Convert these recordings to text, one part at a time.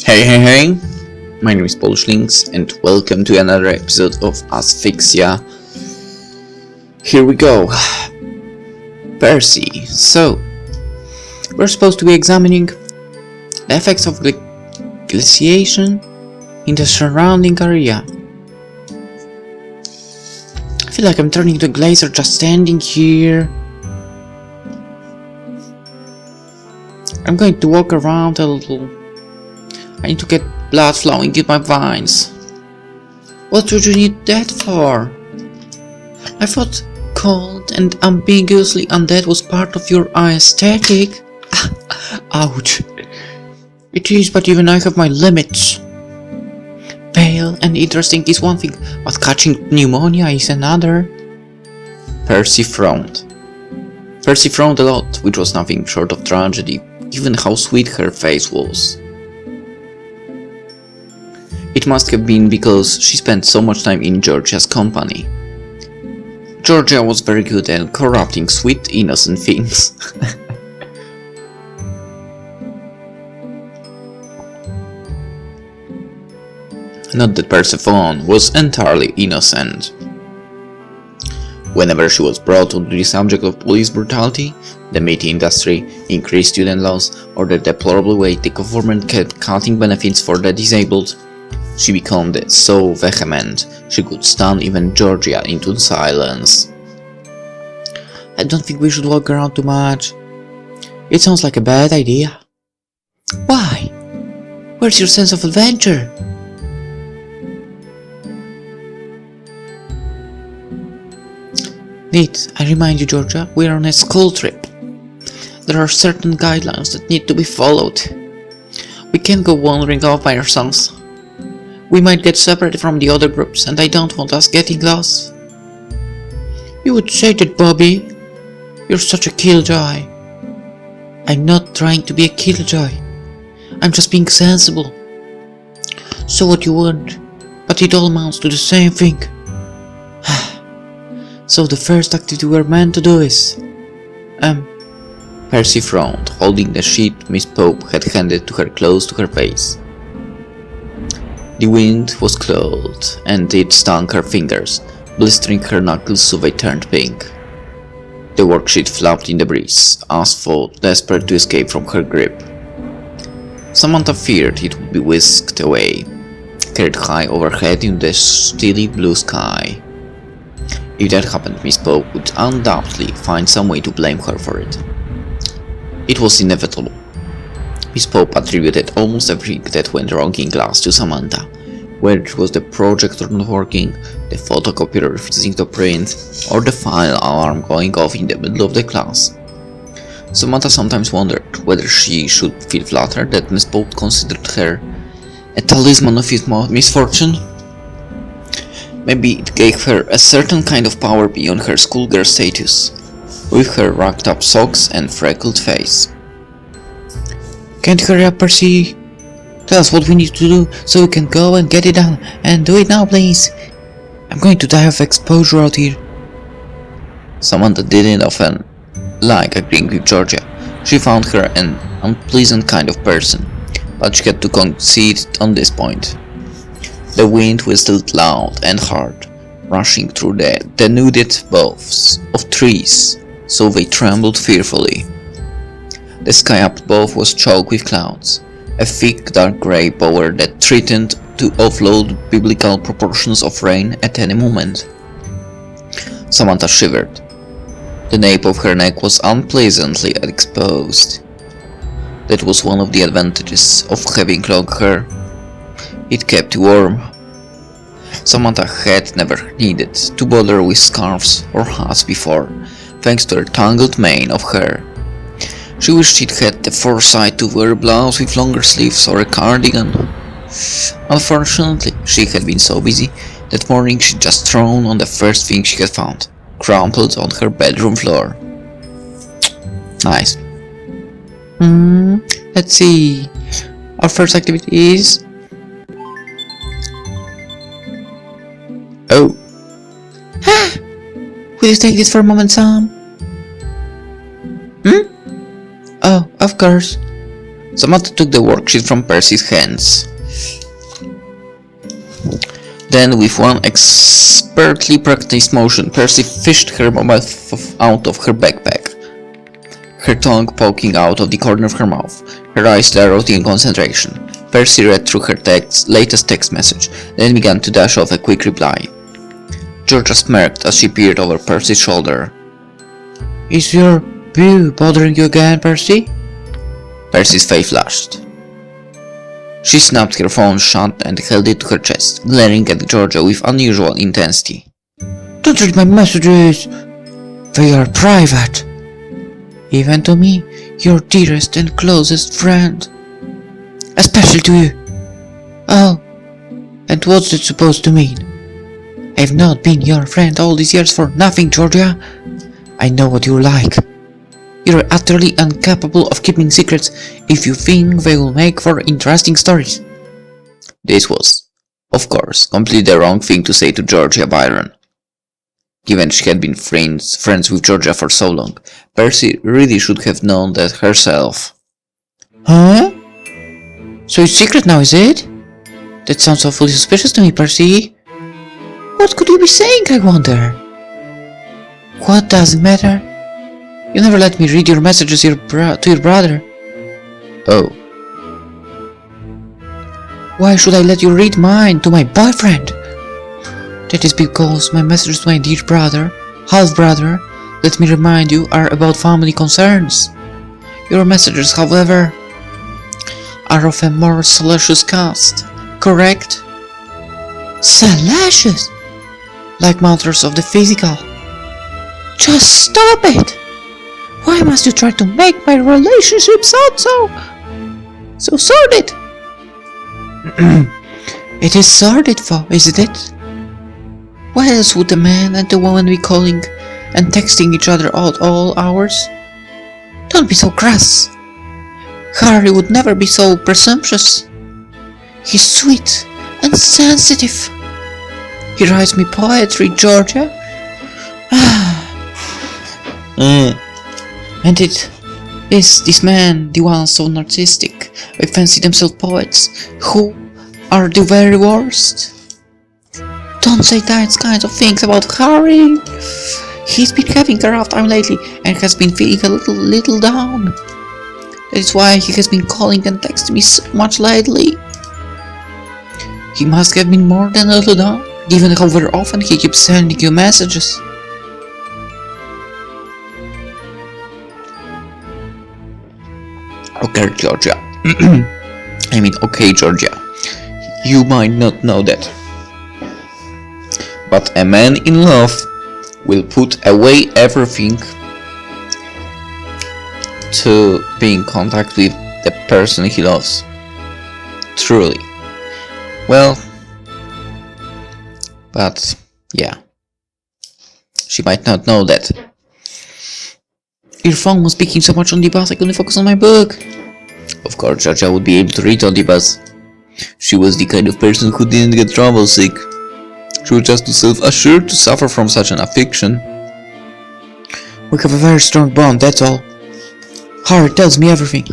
Hey, my name is PolishLynx and welcome to another episode of Asphyxia. Here we go. Percy. So, we're supposed to be examining the effects of glaciation in the surrounding area. I feel like I'm turning into a glacier just standing here. I'm going to walk around a little. I need to get blood flowing in my veins. What would you need that for? I thought cold and ambiguously undead was part of your aesthetic. Ouch. It is, but even I have my limits. Pale and interesting is one thing, but catching pneumonia is another. Percy frowned. Percy frowned a lot, which was nothing short of tragedy, given how sweet her face was. It must have been because she spent so much time in Georgia's company. Georgia was very good at corrupting sweet, innocent things. Not that Persephone was entirely innocent. Whenever she was brought to the subject of police brutality, the meat industry, increased student loss, or the deplorable way the government kept cutting benefits for the disabled, she became so vehement she could stun even Georgia into silence. I don't think we should walk around too much. It sounds like a bad idea. Why? Where's your sense of adventure? Neat, I remind you, Georgia, we are on a school trip. There are certain guidelines that need to be followed. We can't go wandering off by ourselves. We might get separated from the other groups, and I don't want us getting lost. You would say that, Bobby. You're such a killjoy. I'm not trying to be a killjoy. I'm just being sensible. So what you want, but it all amounts to the same thing. So the first activity we're meant to do is... Percy frowned, holding the sheet Miss Pope had handed to her close to her face. The wind was cold, and it stung her fingers, blistering her knuckles so they turned pink. The worksheet flapped in the breeze, as though desperate to escape from her grip. Samantha feared it would be whisked away, carried high overhead in the steely blue sky. If that happened, Miss Pope would undoubtedly find some way to blame her for it. It was inevitable. Miss Pope attributed almost everything that went wrong in class to Samantha, whether it was the projector not working, the photocopier refusing to print, or the file alarm going off in the middle of the class. Samantha sometimes wondered whether she should feel flattered that Miss Pope considered her a talisman of his misfortune. Maybe it gave her a certain kind of power beyond her schoolgirl status, with her racked up socks and freckled face. Can't hurry up, Percy. Tell us what we need to do so we can go and get it done, and do it now, please. I'm going to die of exposure out here. Samantha didn't often like agreeing with Georgia. She found her an unpleasant kind of person, but she had to concede on this point. The wind whistled loud and hard, rushing through the denuded boughs of trees, so they trembled fearfully. The sky up above was choked with clouds, a thick dark grey bower that threatened to offload biblical proportions of rain at any moment. Samantha shivered. The nape of her neck was unpleasantly exposed. That was one of the advantages of having long hair. It kept warm. Samantha had never needed to bother with scarves or hats before, thanks to her tangled mane of hair. She wished she'd had the foresight to wear a blouse with longer sleeves or a cardigan. Unfortunately, she had been so busy that morning she'd just thrown on the first thing she had found, crumpled on her bedroom floor. Nice. Let's see. Our first activity is... Oh. Will you take this for a moment, Sam? Oh, of course. Samantha took the worksheet from Percy's hands. Then, with one expertly practiced motion, Percy fished her mobile out of her backpack, her tongue poking out of the corner of her mouth, her eyes narrowed in concentration. Percy read through her latest text message, then began to dash off a quick reply. Georgia smirked as she peered over Percy's shoulder. "Is your boo bothering you again, Percy?" Percy's face flashed. She snapped her phone shut and held it to her chest, glaring at Georgia with unusual intensity. "Don't read my messages! They are private! Even to me, your dearest and closest friend. Especially to you. Oh, and what's it supposed to mean? I've not been your friend all these years for nothing, Georgia. I know what you're like. You're utterly incapable of keeping secrets if you think they will make for interesting stories." This was, of course, completely the wrong thing to say to Georgia Byron. Given she had been friends with Georgia for so long, Percy really should have known that herself. "Huh? So it's secret now, is it? That sounds awfully suspicious to me, Percy. What could you be saying, I wonder?" "What does it matter? You never let me read your messages to your brother." "Oh. Why should I let you read mine to my boyfriend?" "That is because my messages to my dear brother, half-brother, let me remind you, are about family concerns. Your messages, however, are of a more salacious cast, correct?" "Salacious? Like matters of the physical? Just stop it! Why must you try to make my relationship sound so sordid?" "It is sordid, isn't it? Why else would the man and the woman be calling and texting each other at all hours? Don't be so crass. Harry would never be so presumptuous. He's sweet and sensitive. He writes me poetry, Georgia. And it is this man, the one so narcissistic, they fancy themselves poets, who are the very worst. Don't say that kind of things about Harry. He's been having a rough time lately and has been feeling a little down. That is why he has been calling and texting me so much lately. He must have been more than a little down, given how very often he keeps sending you messages." Okay, Georgia. Okay, Georgia. You might not know that, but a man in love will put away everything to be in contact with the person he loves. Truly. Well, but yeah, she might not know that. Your phone was speaking so much on the bus I couldn't focus on my book. Of course, Georgia would be able to read on the bus. She was the kind of person who didn't get trouble sick. She was just too self-assured to suffer from such an affliction. We have a very strong bond, that's all. Harry tells me everything.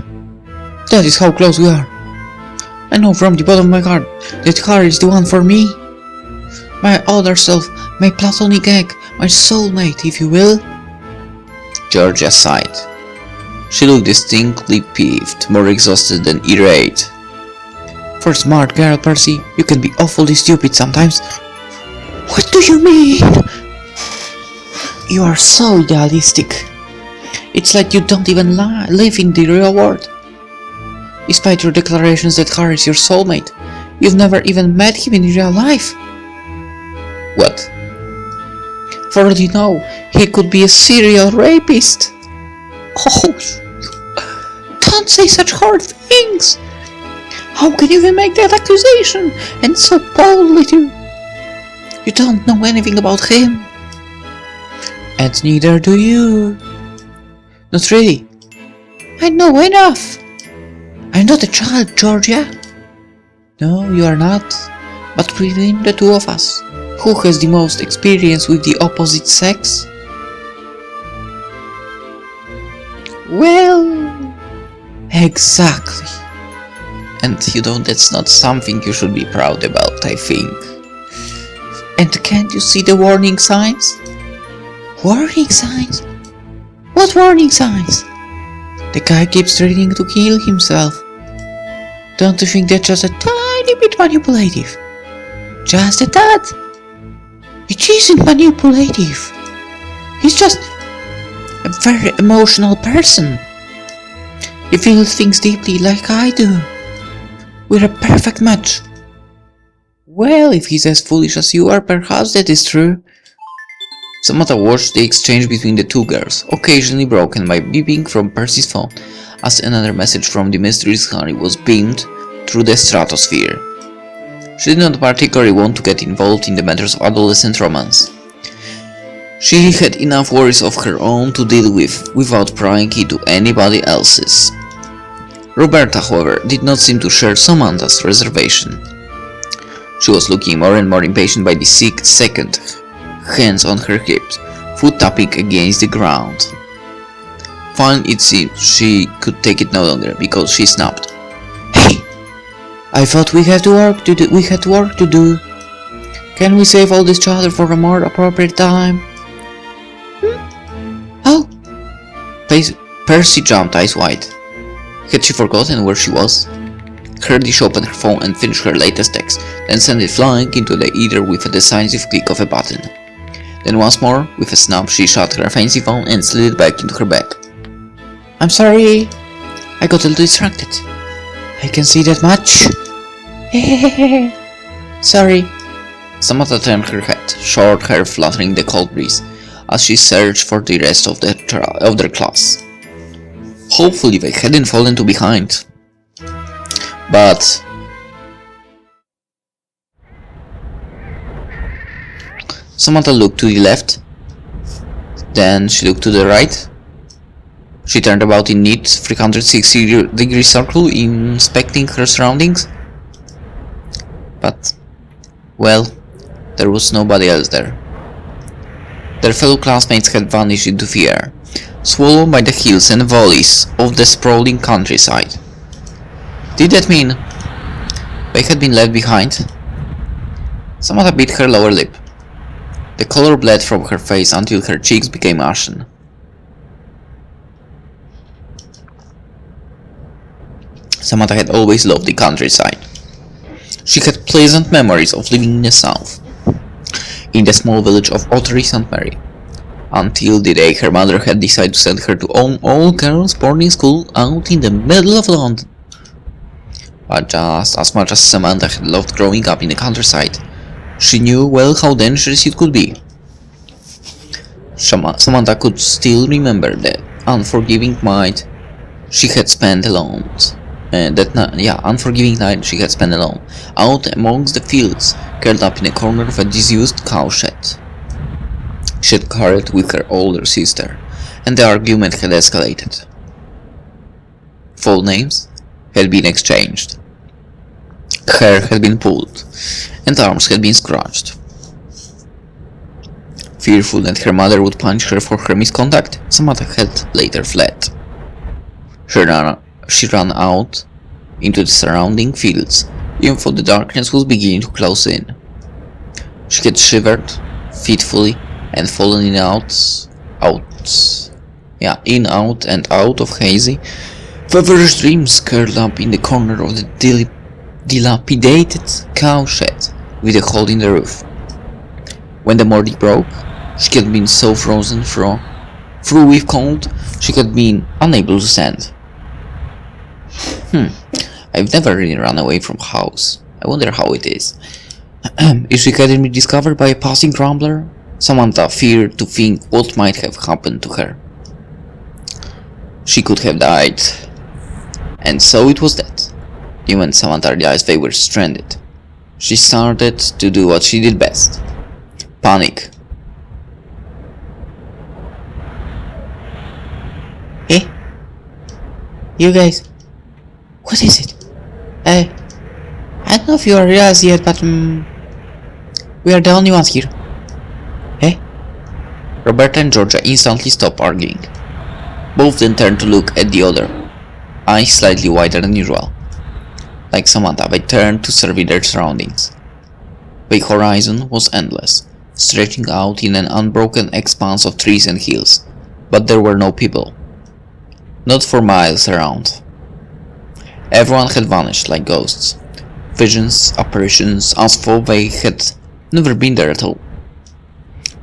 That is how close we are. I know from the bottom of my heart that Harry is the one for me. My other self, my platonic egg, my soulmate, if you will. Georgia sighed. She looked distinctly peeved, more exhausted than irate. For a smart girl, Percy, you can be awfully stupid sometimes. What do you mean? You are so idealistic. It's like you don't even live in the real world. Despite your declarations that Harry is your soulmate, you've never even met him in real life. What? For all you know, he could be a serial rapist. Oh, don't say such hard things. How can you even make that accusation, and so boldly too? You don't know anything about him. And neither do you. Not really. I know enough. I'm not a child, Georgia. No, you are not. But between the two of us, who has the most experience with the opposite sex? Well, a Exactly. And that's not something you should be proud about, I think. And can't you see the warning signs? Warning signs? What warning signs? The guy keeps threatening to kill himself. Don't you think that's just a tiny bit manipulative? Just a tad? It isn't manipulative. He's just a very emotional person. He feels things deeply like I do. We're a perfect match. Well, if he's as foolish as you are, perhaps that is true. Samantha watched the exchange between the two girls, occasionally broken by beeping from Percy's phone, as another message from the mysterious Harry was beamed through the stratosphere. She did not particularly want to get involved in the matters of adolescent romance. She had enough worries of her own to deal with without prying into anybody else's. Roberta, however, did not seem to share Samantha's reservation. She was looking more and more impatient by the second, hands on her hips, foot tapping against the ground. Finally, it seemed she could take it no longer because she snapped. Hey! I thought we had work to do. Can we save all this chatter for a more appropriate time? Oh! Percy jumped, eyes wide. Had she forgotten where she was? Heard she opened her phone and finished her latest text, then sent it flying into the ether with a decisive click of a button. Then once more, with a snap, she shut her fancy phone and slid it back into her bag. I'm sorry, I got a little distracted. I can see that much. Sorry. Samantha turned her head, short hair fluttering the cold breeze, as she searched for the rest of their class. Hopefully they hadn't fallen to behind. But Samantha looked to the left, then she looked to the right. She turned about in neat 360-degree circle, inspecting her surroundings. But, well, there was nobody else there. Their fellow classmates had vanished into the air, swallowed by the hills and valleys of the sprawling countryside. Did that mean they had been left behind? Samantha bit her lower lip. The color bled from her face until her cheeks became ashen. Samantha had always loved the countryside. She had pleasant memories of living in the south, in the small village of Ottery St. Mary, until the day her mother had decided to send her to an all-girls boarding school out in the middle of London. But just as much as Samantha had loved growing up in the countryside, she knew well how dangerous it could be. Samantha could still remember the unforgiving night she had spent alone. Unforgiving night she had spent alone, out amongst the fields, curled up in a corner of a disused cowshed. She had quarreled with her older sister, and the argument had escalated. Full names had been exchanged. Hair had been pulled, and arms had been scratched. Fearful that her mother would punish her for her misconduct, Samantha had later fled. She ran out into the surrounding fields, even though the darkness was beginning to close in. She had shivered fitfully and fallen in and out of hazy, feverish dreams curled up in the corner of the dilapidated cowshed with a hole in the roof. When the morning broke, she had been so frozen through with cold, she had been unable to stand. I've never really run away from house. I wonder how it is. If she hadn't been discovered by a passing grumbler, Samantha feared to think what might have happened to her. She could have died. And so it was that, even when Samantha realized they were stranded, she started to do what she did best: panic. Hey? You guys? What is it? I don't know if you realize yet, but we are the only ones here. Hey? Roberta and Georgia instantly stopped arguing. Both then turned to look at the other. eyes slightly wider than usual. Like Samantha, they turned to survey their surroundings. The horizon was endless, stretching out in an unbroken expanse of trees and hills, but there were no people. Not for miles around. Everyone had vanished like ghosts. Visions, apparitions, as though they had never been there at all.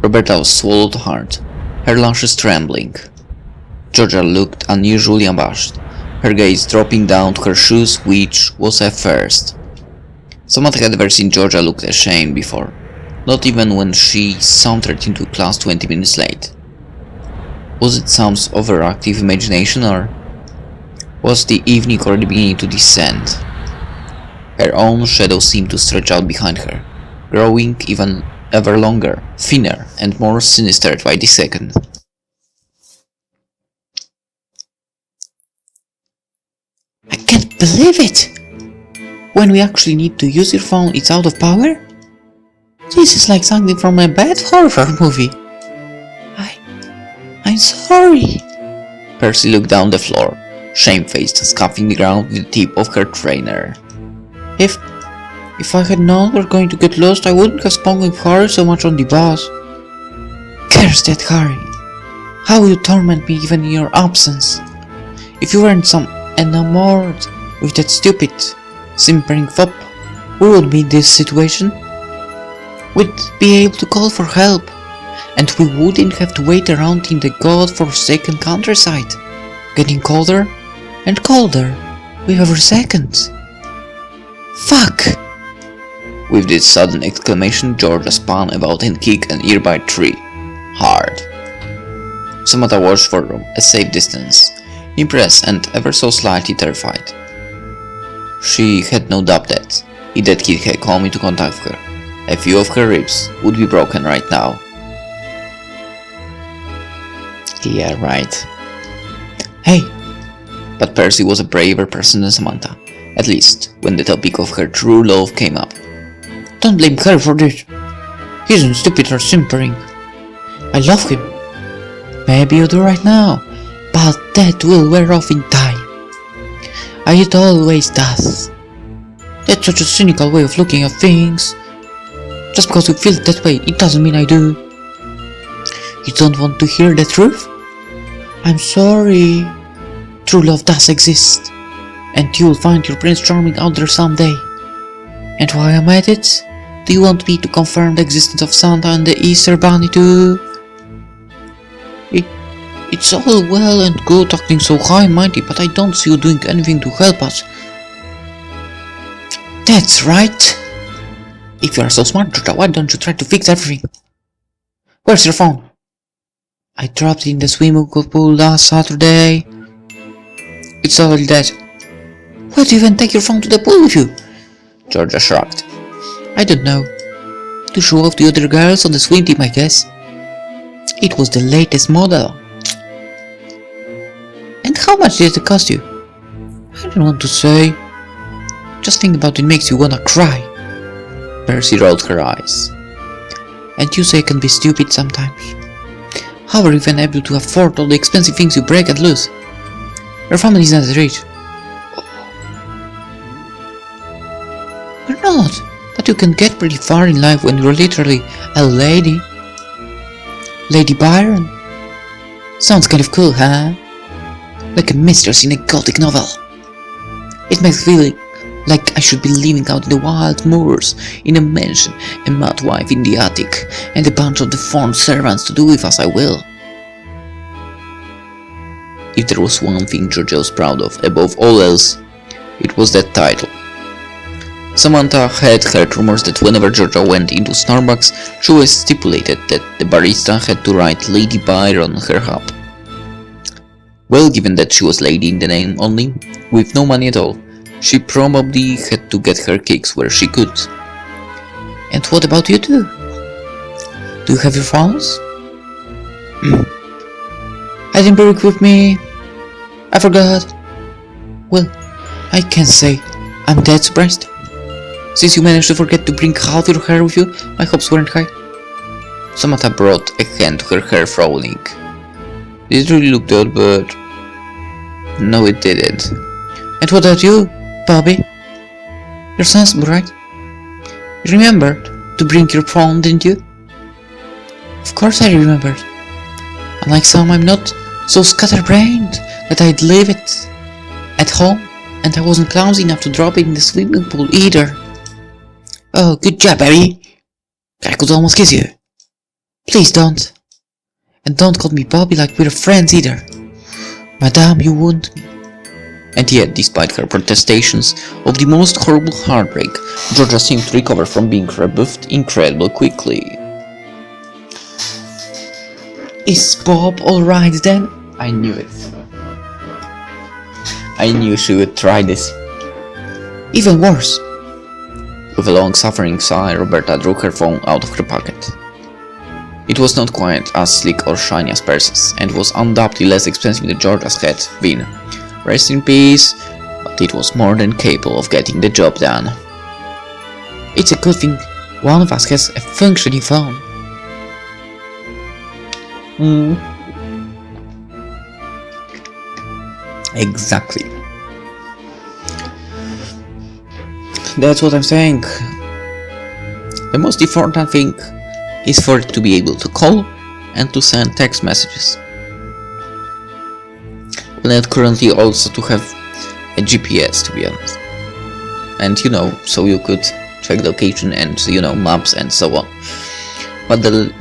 Roberta was swallowed hard, her lashes trembling. Georgia looked unusually abashed, her gaze dropping down to her shoes, which was a first. Samantha had never seen Georgia look ashamed before, not even when she sauntered into class 20 minutes late. Was it Sam's overactive imagination, or was the evening already beginning to descend? Her own shadow seemed to stretch out behind her, growing even ever longer, thinner, and more sinister by the second. I can't believe it! When we actually need to use your phone, it's out of power? This is like something from a bad horror movie. I'm sorry. Percy looked down the floor, shamefaced, scuffing the ground with the tip of her trainer. If I had known we were going to get lost, I wouldn't have spoken with Harry so much on the bus. Curse that Harry. How will you torment me even in your absence? If you weren't some enamored with that stupid, simpering fop, we would be in this situation. We'd be able to call for help, and we wouldn't have to wait around in the god-forsaken countryside, getting colder and colder with every second. Fuck! With this sudden exclamation, Georgia spun about and kicked an nearby tree. Hard. Samantha watched from a safe distance, impressed and ever so slightly terrified. She had no doubt that, if that kid had come into contact with her, a few of her ribs would be broken right now. Yeah, right. Hey! But Percy was a braver person than Samantha, at least when the topic of her true love came up. Don't blame her for this. He isn't stupid or simpering. I love him. Maybe you do right now, but that will wear off in time. It always does. That's such a cynical way of looking at things. Just because you feel that way, it doesn't mean I do. You don't want to hear the truth? I'm sorry. True love does exist, and you'll find your Prince Charming out there someday. And while I'm at it, do you want me to confirm the existence of Santa and the Easter Bunny too? It's all well and good acting so high and mighty, but I don't see you doing anything to help us. That's right. If you are so smart, Georgia, why don't you try to fix everything? Where's your phone? I dropped it in the swimming pool last Saturday. It's already dead. Why do you even take your phone to the pool with you? Georgia shrugged. I don't know. To show off the other girls on the swim team, I guess. It was the latest model. And how much did it cost you? I don't want to say. Just think about it makes you wanna cry. Percy rolled her eyes. And you say I can be stupid sometimes. How are you even able to afford all the expensive things you break and lose? Your family is not that rich. You're not, but you can get pretty far in life when you're literally a lady. Lady Byron? Sounds kind of cool, huh? Like a mistress in a gothic novel. It makes me feel like I should be living out in the wild moors, in a mansion, a mad wife in the attic, and a bunch of deformed servants to do with as I will. If there was one thing Georgia was proud of above all else, it was that title. Samantha had heard rumors that whenever Georgia went into Starbucks, she was stipulated that the barista had to write Lady Byron on her cup. Well, given that she was lady in the name only, with no money at all, she probably had to get her kicks where she could. And what about you two? Do you have your phones? I didn't bring it with me. I forgot. Well, I can't say I'm that surprised. Since you managed to forget to bring half your hair with you, my hopes weren't high. Samantha brought a hand to her hair, frowning. This really looked odd, but no, it didn't. And what about you, Bobby? You're sensible, right? You remembered to bring your phone, didn't you? Of course I remembered. Unlike some, I'm not so scatterbrained that I'd leave it at home, and I wasn't clumsy enough to drop it in the swimming pool either. Oh, good job, Abby. I could almost kiss you. Please don't. And don't call me Bobby like we're friends either. Madame, you wound me. And yet, despite her protestations of the most horrible heartbreak, Georgia seemed to recover from being rebuffed incredibly quickly. Is Bob alright then? I knew it. I knew she would try this. Even worse. With a long-suffering sigh, Roberta drew her phone out of her pocket. It was not quite as sleek or shiny as Percy's, and was undoubtedly less expensive than Georgia's had been. Rest in peace, but it was more than capable of getting the job done. It's a good thing one of us has a functioning phone. Exactly. That's what I'm saying. The most important thing is for it to be able to call and to send text messages. And currently also to have a GPS, to be honest. And so you could check location and maps and so on. But the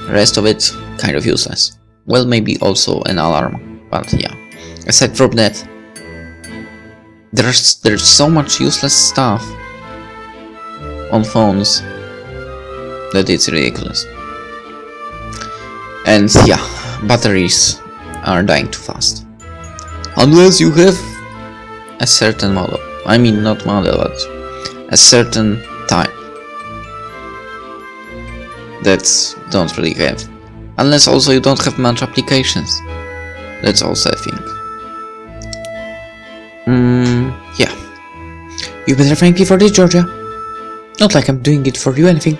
rest of it kind of useless. Well, maybe also an alarm, but yeah. Aside from that, there's so much useless stuff on phones that it's ridiculous. And yeah, batteries are dying too fast. Unless you have a certain model. I mean, not model, but a certain type that don't really have. Unless also you don't have much applications. That's also a thing. Yeah. You better thank me for this, Georgia. Not like I'm doing it for you anything.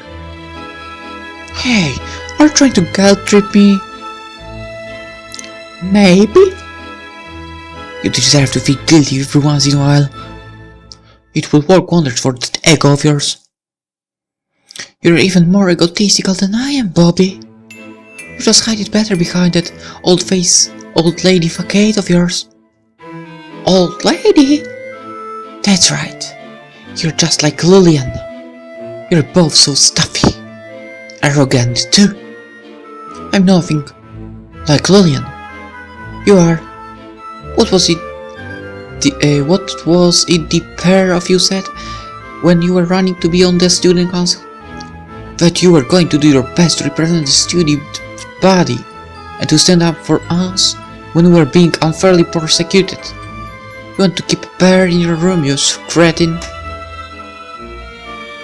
Hey, are you trying to guilt trip me? Maybe? You deserve to feel guilty every once in a while. It will work wonders for that ego of yours. You're even more egotistical than I am, Bobby. You just hide it better behind that old lady facade of yours. Old lady? That's right. You're just like Lillian. You're both so stuffy. Arrogant too. I'm nothing like Lillian. You are. What was it the pair of you said when you were running to be on the student council? That you were going to do your best to represent the student body and to stand up for us when we were being unfairly persecuted. You want to keep a bear in your room, you cretin.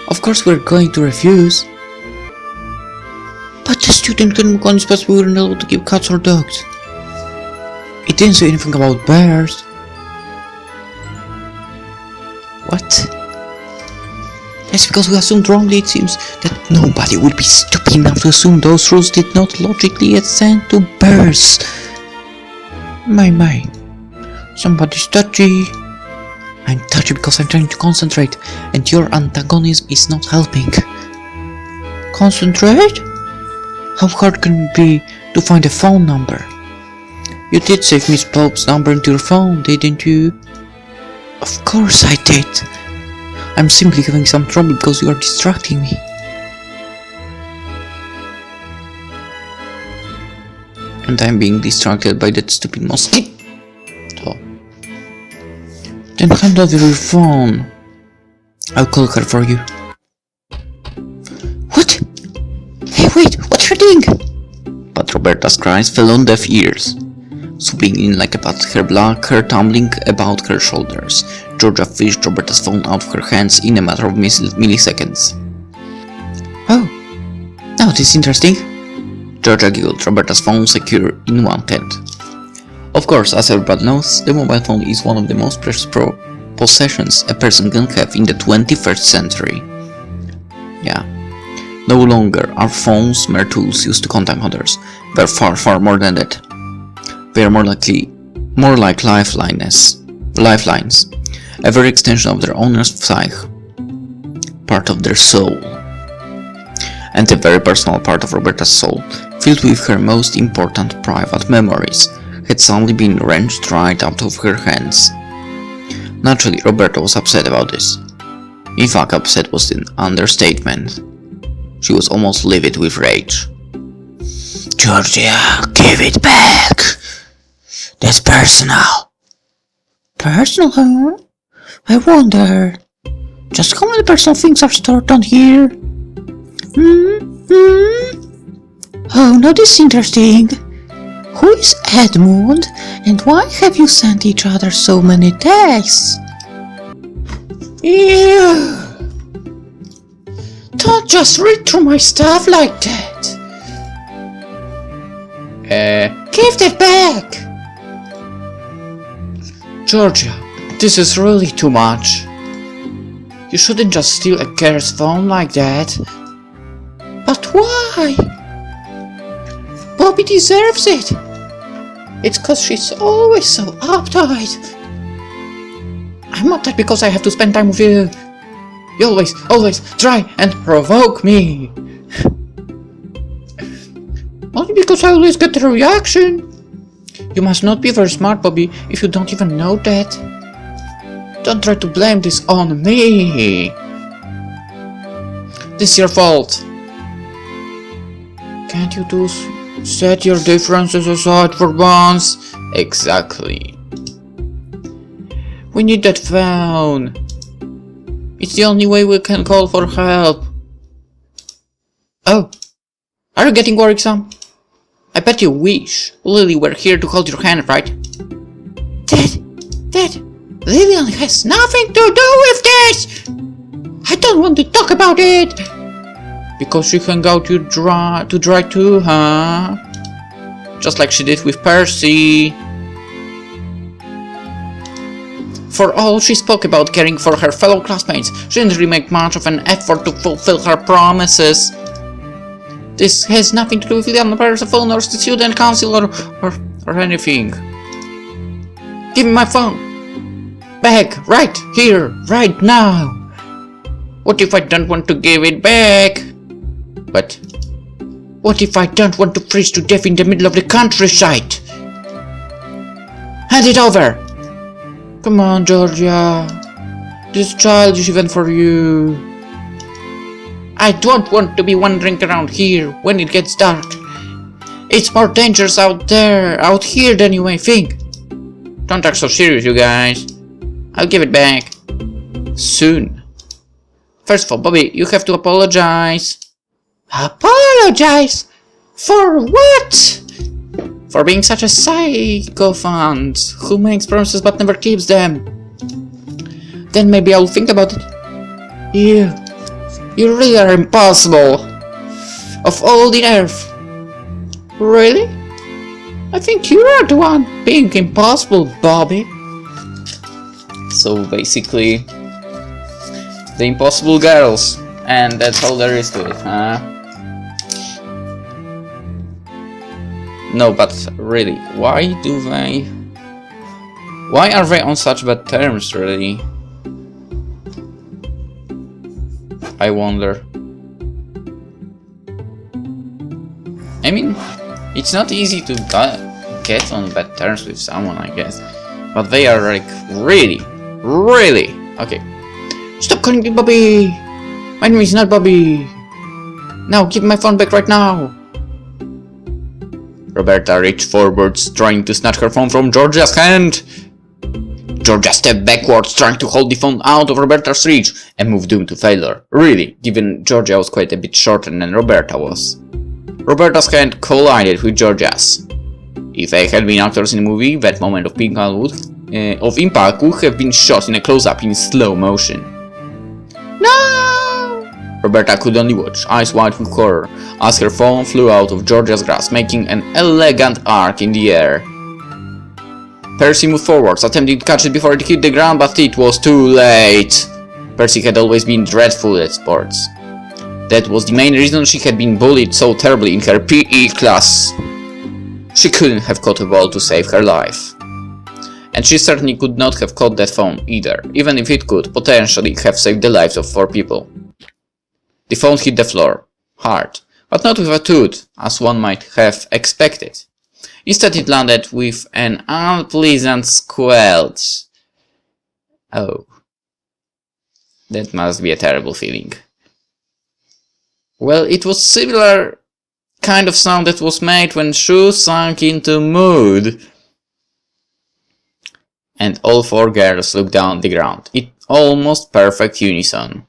Of course we're going to refuse. But the student couldn't convince us we weren't able to keep cats or dogs. It didn't say anything about bears. What? That's because we assumed wrongly, it seems, that nobody would be stupid enough to assume those rules did not logically extend to bears. My. Somebody's touchy. I'm touchy because I'm trying to concentrate, and your antagonism is not helping. Concentrate? How hard can it be to find a phone number? You did save Miss Pope's number into your phone, didn't you? Of course I did. I'm simply having some trouble because you are distracting me. And I'm being distracted by that stupid mosquito. Then hand over your phone. I'll call her for you. What? Hey, wait, what are you doing? But Roberta's cries fell on deaf ears. Swooping in like a bat, her black hair tumbling about her shoulders, Georgia fished Roberta's phone out of her hands in a matter of milliseconds. Oh, now this is interesting. Georgia giggled, Roberta's phone secure in one hand. Of course, as everybody knows, the mobile phone is one of the most precious possessions a person can have in the 21st century. Yeah. No longer are phones mere tools used to contact others. They're far more than that. They are more like lifelines. every extension of their owner's psyche, part of their soul. And a very personal part of Roberta's soul, filled with her most important private memories, had suddenly been wrenched right out of her hands. Naturally, Roberta was upset about this. In fact, upset was an understatement. She was almost livid with rage. "Georgia, give it back! That's personal." "Personal, huh? I wonder. Just how many personal things are stored on here? Oh, now this is interesting. Who is Edmund, and why have you sent each other so many texts?" "Ew! Don't just read through my stuff like that. Give that back." "Georgia, this is really too much. You shouldn't just steal a girl's phone like that." "But why? Bobby deserves it. It's 'cause she's always so uptight. I'm uptight because I have to spend time with you. You always try and provoke me. Only because I always get the reaction. You must not be very smart, Bobby, if you don't even know that. Don't try to blame this on me. This is your fault. Can't you two set your differences aside for once?" "Exactly. We need that phone. It's the only way we can call for help." "Oh, are you getting worrisome? I bet you wish Lily were here to hold your hand, right?" Dad, Lillian has nothing to do with this! I don't want to talk about it!" "Because she hung out to dry too, huh? Just like she did with Percy." For all she spoke about caring for her fellow classmates, she didn't really make much of an effort to fulfill her promises. This has nothing to do with Lillian phone or the student council or anything. Give me my phone. Back, right here, right now. What if I don't want to give it back? But what if I don't want to freeze to death in the middle of the countryside? Hand it over! Come on, Georgia. This is childish even for you. I don't want to be wandering around here when it gets dark. It's more dangerous out here than you may think. Don't act so serious, you guys. I'll give it back. Soon. First of all, Bobby, you have to apologize. Apologize? For what? For being such a sycophant who makes promises but never keeps them. Then maybe I'll think about it. You really are impossible. Of all the earth. Really? I think you are the one being impossible, Bobby. So basically, the impossible girls. And that's all there is to it, huh? No, but really, why are they on such bad terms, really? I wonder. I mean, it's not easy to get on bad terms with someone, I guess. But they are like, really? Okay. Stop calling me Bobby! My name is not Bobby! Now, give my phone back right now! Roberta reached forwards, trying to snatch her phone from Georgia's hand. Georgia stepped backwards, trying to hold the phone out of Roberta's reach, and moved doomed to failure. Really, given Georgia was quite a bit shorter than Roberta was. Roberta's hand collided with Georgia's. If they had been actors in the movie, that moment of impact would have been shot in a close-up in slow motion. No! Roberta could only watch, eyes wide with horror, as her phone flew out of Georgia's grasp, making an elegant arc in the air. Percy moved forwards, attempting to catch it before it hit the ground, but it was too late. Percy had always been dreadful at sports. That was the main reason she had been bullied so terribly in her PE class. She couldn't have caught a ball to save her life. And she certainly could not have caught that phone either, even if it could potentially have saved the lives of 4 people. The phone hit the floor, hard, but not with a thud, as one might have expected. Instead it landed with an unpleasant squelch. Oh. That must be a terrible feeling. Well, it was similar kind of sound that was made when Shu sank into mood. And all 4 girls looked down the ground in almost perfect unison.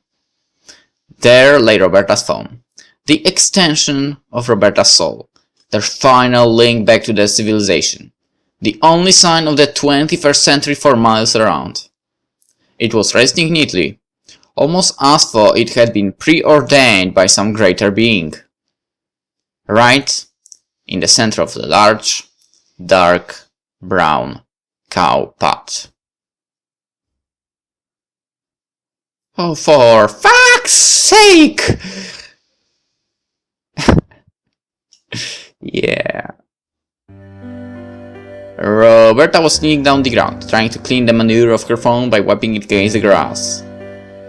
There lay Roberta's phone, the extension of Roberta's soul, their final link back to their civilization, the only sign of the 21st century for miles around. It was resting neatly, almost as though it had been preordained by some greater being. Right in the center of the large, dark, brown cow pat. Oh, for fuck's sake! Yeah. Roberta was kneeling down the ground, trying to clean the manure off her phone by wiping it against the grass.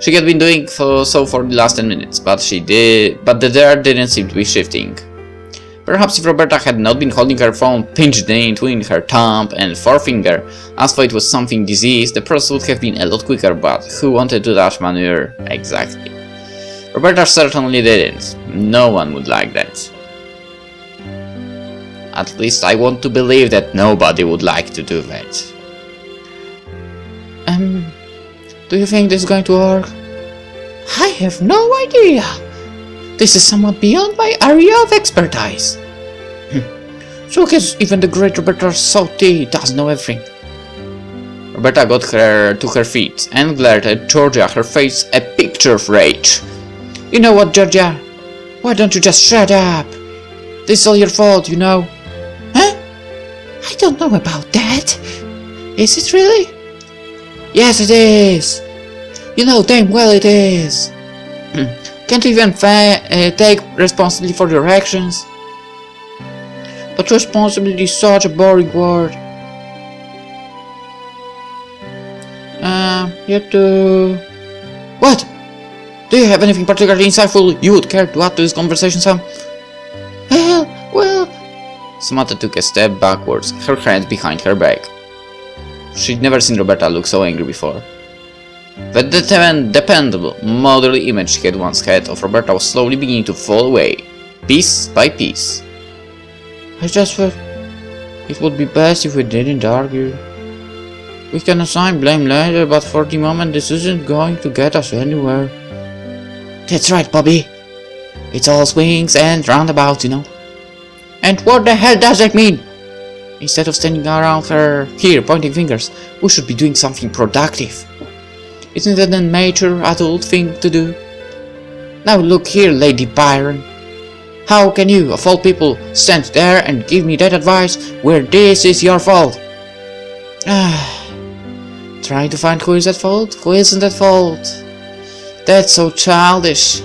She had been doing so for the last 10 minutes, but the dirt didn't seem to be shifting. Perhaps if Roberta had not been holding her phone pinched in between her thumb and forefinger, as though it was something diseased, the process would have been a lot quicker, but who wanted to touch manure exactly? Roberta certainly didn't. No one would like that. At least I want to believe that nobody would like to do that. Do you think this is going to work? I have no idea. This is somewhat beyond my area of expertise. So I guess even the great Roberta Sauté does know everything. Roberta got to her feet and glared at Georgia, her face a picture of rage. You know what, Georgia? Why don't you just shut up? This is all your fault, you know. Huh? I don't know about that. Is it really? Yes, it is. You know damn well it is. Can't you even take responsibility for your actions? But responsibility is such a boring word. You have to... What? Do you have anything particularly insightful you would care to add to this conversation, Sam? Well... Samantha took a step backwards, her hands behind her back. She'd never seen Roberta look so angry before. The dependable, motherly image she had once had of Roberta was slowly beginning to fall away, piece by piece. I just thought it would be best if we didn't argue. We can assign blame later, but for the moment this isn't going to get us anywhere. That's right, Bobby. It's all swings and roundabouts, you know. And what the hell does that mean? Instead of standing around here pointing fingers, we should be doing something productive. Isn't that a mature adult thing to do? Now look here, Lady Byron. How can you, of all people, stand there and give me that advice where this is your fault? Trying to find who is at fault? Who isn't at fault? That's so childish.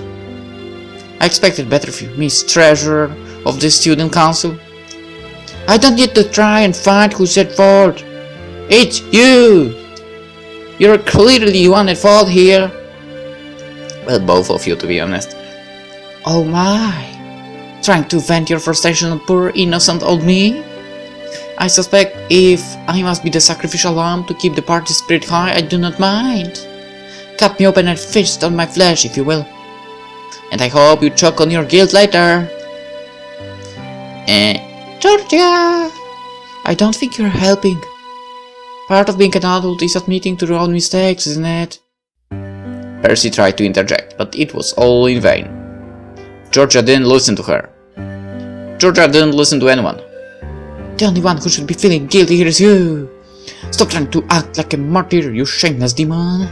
I expected better of you, Miss Treasurer of the Student Council. I don't need to try and find who's at fault. It's you! You're clearly the one at fault here. Well, both of you, to be honest. Oh my. Trying to vent your frustration on poor innocent old me? I suspect if I must be the sacrificial lamb to keep the party spirit high, I do not mind. Cut me open and feast on my flesh, if you will. And I hope you choke on your guilt later. Georgia! I don't think you're helping. Part of being an adult is admitting to your own mistakes, isn't it? Percy tried to interject, but it was all in vain. Georgia didn't listen to her. Georgia didn't listen to anyone. The only one who should be feeling guilty here is you. Stop trying to act like a martyr, you shameless demon.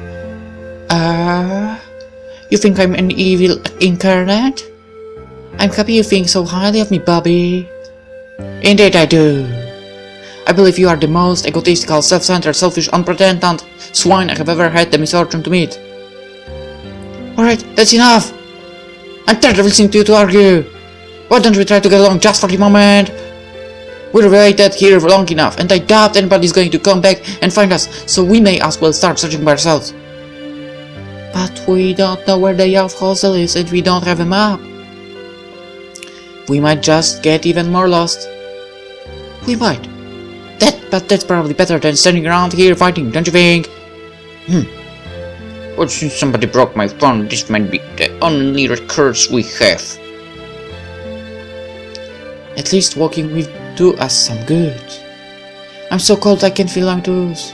You think I'm an evil incarnate? I'm happy you think so highly of me, Bobby. Indeed I do. I believe you are the most egotistical, self-centered, selfish, unpretentant swine I have ever had the misfortune to meet. Alright, that's enough! I'm tired of listening to you to argue! Why don't we try to get along just for the moment? We've waited here for long enough, and I doubt anybody's going to come back and find us, so we may as well start searching by ourselves. But we don't know where the Youth Hostel is, and we don't have a map. We might just get even more lost. We might. But that's probably better than standing around here fighting, don't you think? But since somebody broke my phone, this might be the only recourse we have. At least walking will do us some good. I'm so cold I can feel my toes.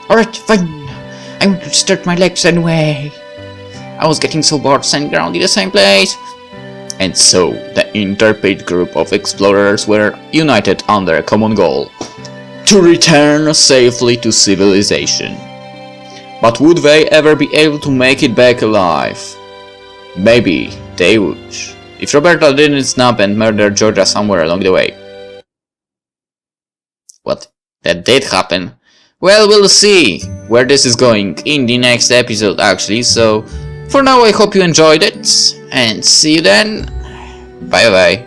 Alright, fine. I'm going to stretch my legs anyway. I was getting so bored standing around in the same place. And so, the intrepid group of explorers were united under a common goal: to return safely to civilization. But would they ever be able to make it back alive? Maybe they would, if Roberta didn't snap and murder Georgia somewhere along the way. What? That did happen. Well, we'll see where this is going in the next episode actually, so for now I hope you enjoyed it, and see you then. Bye bye.